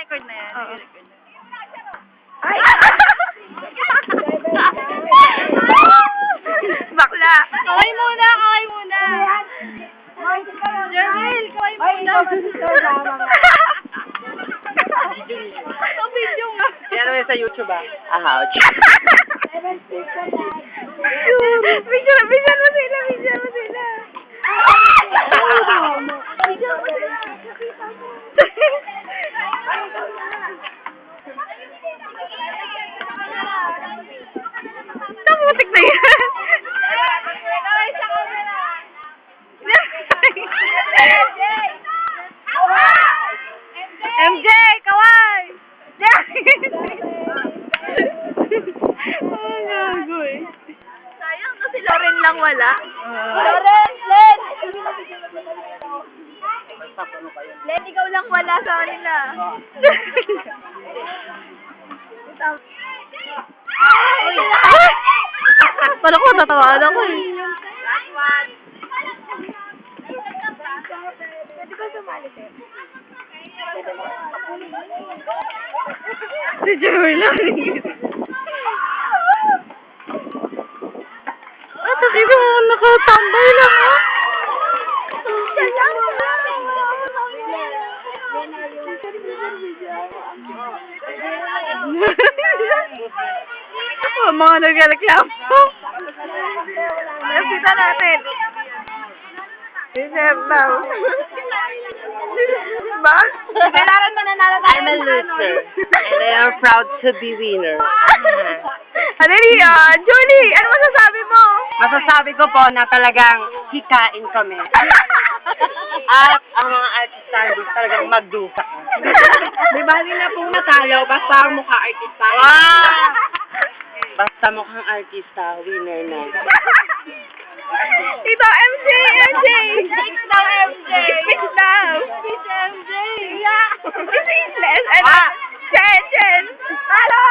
naka-record na yan. Naka-record na. Ay! Bakla! Kaway muna! Kaway muna! Jermel! Kaway muna! Ang video nga! Yan mo sa YouTube ah. Ouch. Bigyan mo sila! Bigyan mo sila! Namutik na yan! MJ! Kaway! Oh, gago eh. Sayang na si Loren lang wala. Loren! Len! Len, ikaw lang wala sa kanila. Parang ko tatawaan ako eh. Pwede ko sumali sir. Si Jerry lang. Ito dito mo nakatambay lang ha. Oh, mga nagreklamo. Nasita natin. Isip daw. Ba? Kailangan mananalo tayo. I'm a loser. And I am proud to be winner. Ano yan? Julie, ano masasabi mo? Masasabi ko po na talagang hikain kami. At ang mga artista talagang magdusa. Di ba nila pong natalo, basta ang mukha artista. Wow! Basta mukhang artista, winner na. Ito, MJ! MJ! Fix daw, MJ! Fix daw! Fix MJ! Yeah! Speechless! Ano? Chen! Talo!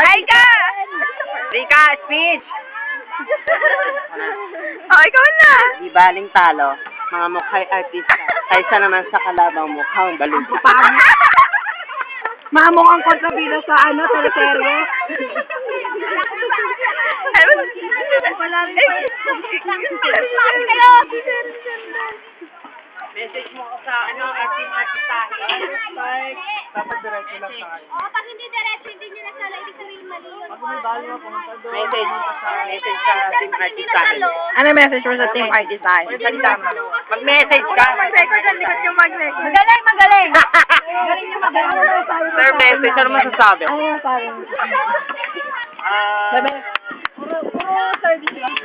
Ay ka! Rika, speech! Oh, ikaw na! Di baling talo, mga mukha'y artista. Kaysa naman sa kalabang mukhang balugo. Mamong ang kontrabida sa teleserye. Wala rin kayo! Message mo ko sa artistahin. Dapat diretso lang sa akin. Oo, pag hindi diretso, hindi nyo nasala, ibig sabihin mali yun. Message sa team artistahin. Ano message mo sa team artistahin? Mag-message ka. Mag-record ang likod yung mag-record. Magaling! Magaling yung magaling. Sir, message. Ano masasabi? Ano yung sabi mo? Ah... Puro service lang.